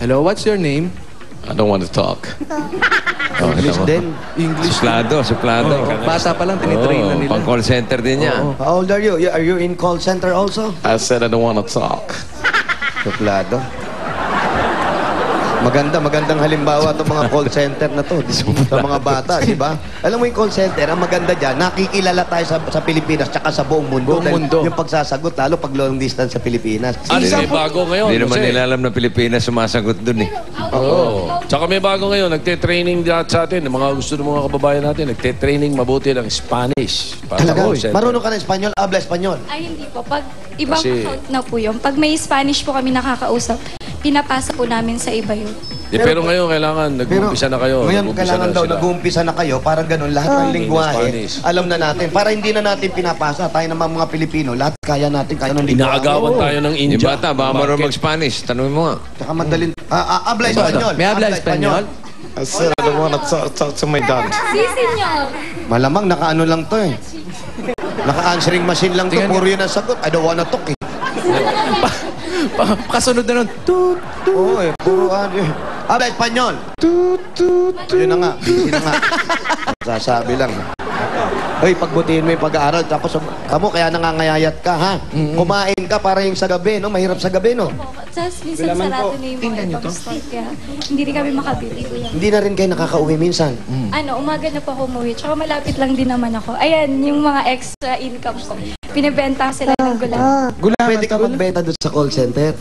Hello, what's your name? I don't want to talk. English din. English. Suplado. Bata pa lang, tinitrain na nila. Pang call center din yan. How old are you? Are you in call center also? I said I don't want to talk. Suplado. Magandang halimbawa itong mga call center na to sa mga bata, di ba? Alam mo yung call center, ang maganda dyan, nakikilala tayo sa Pilipinas tsaka sa buong mundo. Yung pagsasagot, lalo pag long distance sa Pilipinas. May bago ngayon. Hindi naman nila alam na Pilipinas sumasagot dun eh. Oo. Tsaka may bago ngayon. Nagte-training lahat sa atin. Mga gusto ng mga kababayan natin, nagte-training mabuti ng Spanish. Talaga? Marunong ka ng Espanyol? Habla Espanyol? Ay, hindi po. Pag ibang account na po yun, pag may Spanish po kami nakakausap, pinapasa po namin sa iba yun. Pero ngayon, kailangan, nag-uumpisa na kayo. Ngayon, kailangan daw, nag-uumpisa na kayo, parang ganun, lahat ng lingwahe, alam na natin. Para hindi na natin pinapasa, tayo naman mga Pilipino, lahat kaya natin, kaya ng lingwahe. Inaagawan tayo ng India. Yung bata, baka marunong mag-Spanish. Tanungin mo nga. Tsaka madalin. Habla Espanyol. May habla Espanyol? I said I don't want to talk to my dad. Si senyor! Malamang, naka-ano lang to eh. Naka-answering machine lang to, puro yun ang sagot. I don't wanna talk eh. Kasunod na nun. Toot, toot. Oo eh, puro ano eh. Habla Espanyol. Toot, toot. Ayun na nga, busy na nga. Sasabi lang. Hoy, pagbutihin mo yung pag-aaral, tapos kamo kaya nangangayayat ka, ha? Kumain ka para yung sa gabi, no? Mahirap sa gabi, no? Tapos minsan sarado na yung mga ibang store, kaya hindi rin kami makabili. Hindi na rin kayo nakakauwi minsan. Umaga na po ako umuwi, tsaka malapit lang din naman ako. Ayan, yung mga extra income ko. Pinibenta sila ng gulaman. Pwede ka magbenta doon sa call center?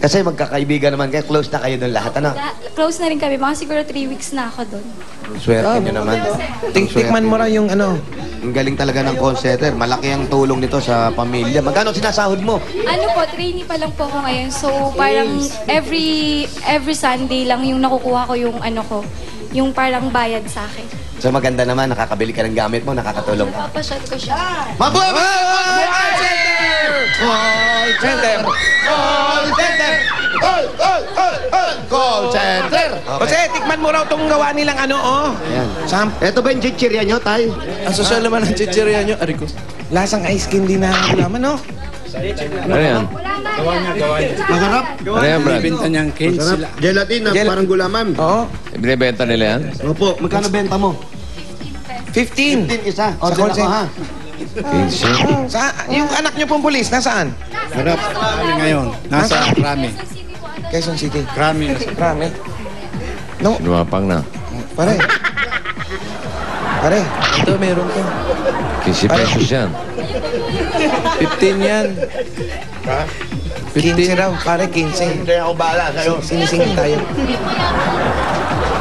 Kasi magkakaibigan naman kayo, close na kayo doon lahat, ano? Close na rin kami, mga siguro 3 weeks na ako doon. Swerte nyo naman. Tikman mo rin yung ano. Ang galing talaga ng call center. Malaki ang tulong nito sa pamilya. Magkano sinasahod mo? Ano po, trainee pa lang po ako ngayon. So, parang every Sunday lang yung nakukuha ko yung ano ko, yung parang bayad sa akin. So maganda naman, nakakabili ka ng gamit mo, nakakatulong ka. Napapashot ko siya. Mabuhay! Call center! Call center! Call center! Call center! Kasi tikman mo raw itong gawa nilang ano, oh. Ayan. Sam, Ito ba yung chichirya nyo, tay? ang sosyal naman ng chichirya nyo. Ariko. Lasang ice candy na gulaman, oh. Ano yan? Masarap. Ano yan, Brad? Binta niyang cane sila. Gelatin na parang gulaman. Oo. Binibenta nila yan? Opo, magkano benta mo? 15. 15 isa. Sa Order call ako, ha? 15. Yung anak nyo pong pulis, nasaan? Harap. Kami ngayon. Nasa Krami. Quezon City. Krami. Marami. No, Lumapang na. pare. Pare. Ito, meron ko. 15 pesos yan. 15 yan. 15 raw, pare, 15. Hindi ako bahala sa'yo. Sinisingin tayo.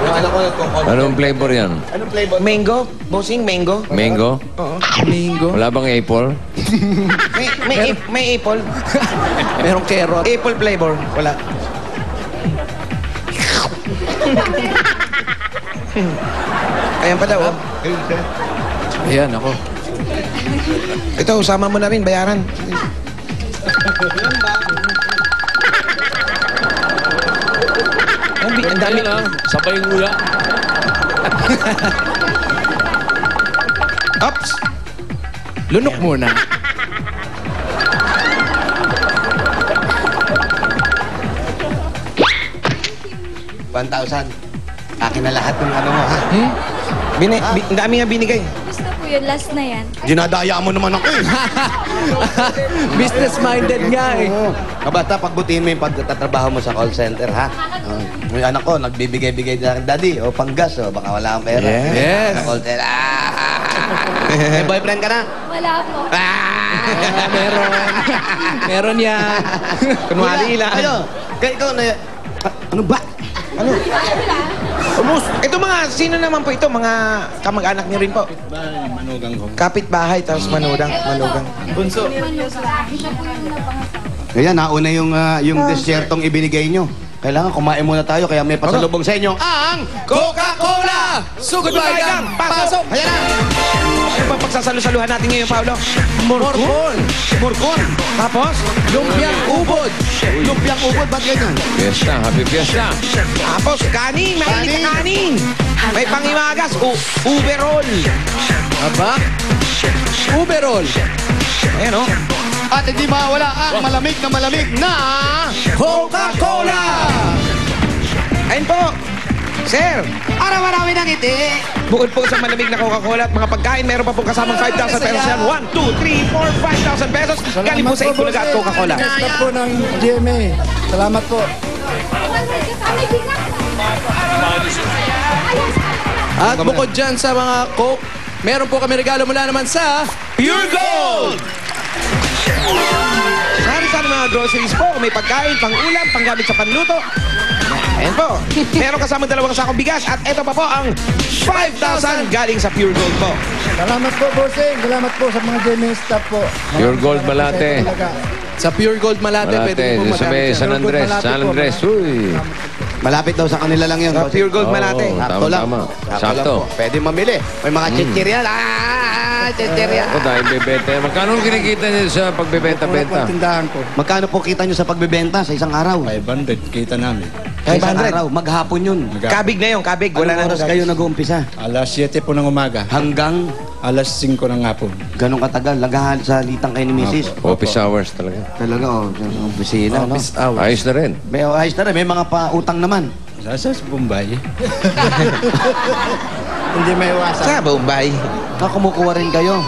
Yung anak ko nagkukot. Anong flavor yan? Anong flavor? Mango? Bossing, mango? Mango? Oo. Mango? Wala bang apple? May apple. Merong carrot. Apple flavor. Wala. Ayan pa daw, oh. Ayan, ako. Ito, usama mo na rin, bayaran. Ang dami lang. Sabay nguya. Ops! Lunok muna. $1,000. Akin na lahat ng ano mo, ha? Ang dami nga binigay. Gusto po yun, last na yan. Dinadaya mo naman ako, eh. Business-minded nga, eh. Kabata, pagbutihin mo yung pagtatrabaho mo sa call center, ha? Yung anak ko, nagbibigay-bigay na daddy, o panggas, o baka wala akong pera. Yes. Sa call center. May boyfriend ka na? Wala po. Meron. Meron yan. Kunwari lang. Ayo, kaya ikaw na... Ano ba? Ano? Ito mga, sino naman po ito? Mga kamag-anak niyo rin po? Manugang ko. Kapit-bahay, tapos manugang. Bunso. Kaya nauna yung desertong ibinigay nyo. Kailangan kumain muna tayo, kaya may pasalubong sa inyo. Ang Coca-Cola! Sugod baygang! Pasok! Ayan na! Ano ba pagsasalusaluhan natin ngayon, Paolo? Morcon! Murkon! Tapos, lumpiang ubod! Lumpiang ubod, ba't ganyan? Fiesta, happy fiesta. Tapos, kanin! Mahilig ka kanin! May pangimagas! Uberol! Aba? Uberol! Ayan, oh. At hindi mawala ang malamig na Coca-Cola! Ayun po. Sir, Para marami ng ngiti. bukod po sa malamig na Coca-Cola at mga pagkain, meron pa pong kasamang 5,000 pesos yan. 1, 2, 3, 4, 5,000 pesos. Galing po sa Itbulaga at Coca-Cola. Stop po ng GMA. Salamat po. At bukod dyan sa mga Coke, meron po kami regalo mula naman sa Pure Gold! Sari-sari mga groceries po. May pagkain, pang-ulam, panggamit sa panluto. Ayan po. Meron kasamang 2 sakong bigas. At ito pa po ang 5,000 galing sa Pure Gold po. Salamat po, bossing. Salamat po sa mga GMA staff po. Pure Gold Malate. sa Pure Gold Malate. Pwede Malate, po doon sa may magamit yan. San Andres. San Andres, uy. Malapit daw sa kanila lang yun. Sa Pure Gold Oo, Malate. Sakto lang. tama. Sakto Sakto. lang po. Pwede mamili. May mga chichirya. Chichirya. Ako dahil bebenta. Magkano ang kinikita niyo sa pagbebenta-benta? Tindahan ko. Magkano po kita nyo sa pagbebenta sa isang araw? 500 kita namin. Sa isang 500. araw. Maghapon yun. Kabig na yun, kabig. Wala Anong na oras kayo nag-uumpisa? Alas 7 po ng umaga. Hanggang Alas 5 ng hapon. ganong katagal. Lagahan sa litang kayo ni Mrs. Office hours talaga. Talaga, oh. Sa opisina, no? Office hours. Ayos na rin. May ayos na rin. May mga pautang naman. Sa Bombay. Hindi may iwasan. Sa Bombay. Kumukuha rin kayo.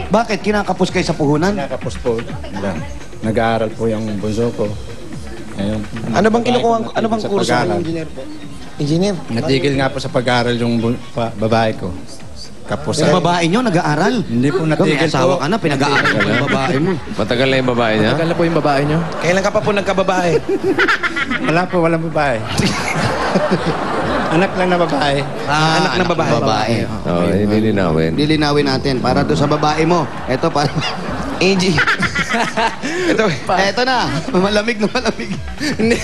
Bakit? Kinakapos kayo sa puhunan? Nakapos po. Nag-aaral po yung bunso ko. Ngayon, Ano bang kinukuha? Ano bang sa kurso pag-aaral. ng engineer po? Engineer? Natigil nga po sa pag-aaral yung babae ko. Kapos Yung babae nyo, nag-aaral? Hindi po May natigil asawa po. ka na, pinag-aaral mo yung babae mo. Matagal na yung babae niya? Tagal na po yung babae nyo. Kailan ka pa po nagkababae? Wala po, walang babae. Anak lang na babae. Anak na babae. Babae. Oo, lilinawin. Lilinawin natin para doon sa babae mo. Ito para... Angie. Ito. Ito na. Malamig na malamig. Hindi,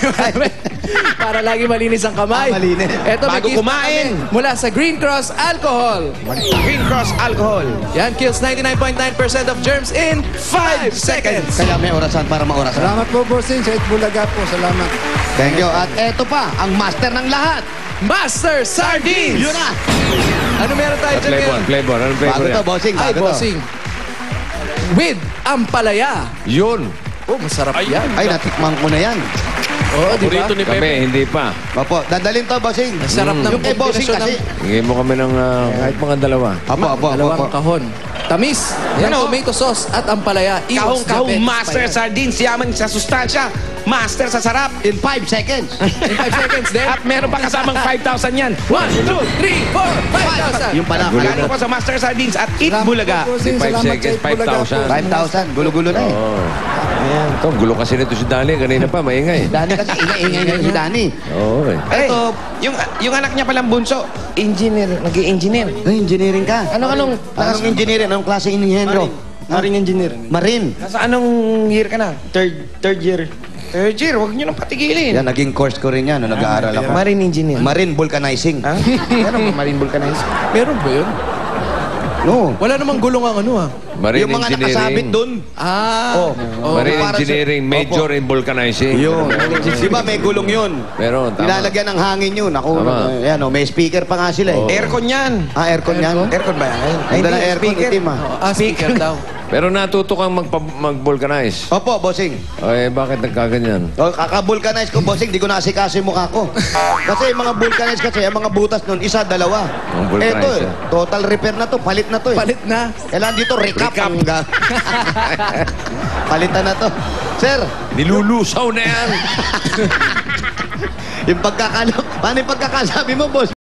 para lagi malinis ang kamay. Malinis. Eto, may Bago gift kumain. kami mula sa Green Cross Alcohol. Green Cross Alcohol. Yan kills 99.9% of germs in 5 seconds. Kaya may orasan para maorasan. Salamat po, bossing. Sa Itbulaga po. Salamat. Thank you. At eto pa, ang master ng lahat. Master Sardines! Yun na. Ano meron tayo dyan Flavor, ngayon? flavor. Anong flavor Bago to, yan? bossing. Ay, Bago to. bossing. With ampalaya. Yun. Oh, masarap yan. Ay, natikman ko na yan. Oo, di ba? Paborito ni Kami, Pepe. hindi pa. Opo, dadalhin to, bossing. Masarap ng Yung kay bossing kombinasyon kasi. Hingin mo kami ng kahit mga dalawa. Opo, opo, opo. Dalawang kahon. Tamis. Yan, Ano? tomato sauce at ampalaya. Iwas Kahong diabetes master pa yan. sardines. Yaman sa sustansya. Master sa sarap. In 5 seconds. In 5 seconds din. At meron pa kasamang 5,000 yan. 1, 2, 3, 4, 5,000. Yung pala. Galing po sa Master Sardines at Itbulaga. Bossing, 5 salamat seconds, sa Itbulaga po. 5,000. 5,000. Gulo-gulo na eh. Oo. Ayan. Ito, gulo kasi nito si Dali. Kanina pa, maingay. Dani kasi ingay-ingay na si Dani. Oo. Ay, yung anak niya palang bunso, engineer, nag-i-engineer. Ay, engineering ka. Anong Anong engineering? Anong klase inhinyero? Marine engineer. Marine. Nasa anong year ka na? Third year. Third year, huwag niyo nang patigilin. Yan, naging course ko rin yan nung nag-aaral ako. Marine engineer. Marine vulcanizing. Ha? Meron ba marine vulcanizing? Meron ba yun? No. Wala namang gulong ang ano ah. Marine Yung mga nakasabit engineering. doon. Ah. Oh. Marine para sa- engineering, major in vulcanizing. Yun. Di ba may gulong yun? Meron, tama. Nilalagyan ng hangin yun. Ako, Tama. yan, oh, may speaker pa nga sila eh. Oo. Aircon yan. Aircon yan? Aircon ba yan? Ganda ng aircon, itim ah. Ah, speaker daw. Pero natuto kang mag-vulcanize. Opo, bossing. Eh, bakit nagkaganyan? O, kaka-vulcanize ko, bossing, di ko naasikaso yung mukha ko. Kasi yung mga vulcanize kasi, yung mga butas nun, isa, dalawa. Ang vulcanize, Eto eh, ah. total repair na to, palit na to eh. Palit na. Kailangan dito, recap. Palitan na to. Sir, Nilulusaw na yan. yung paano yung pagkakasabi mo, boss?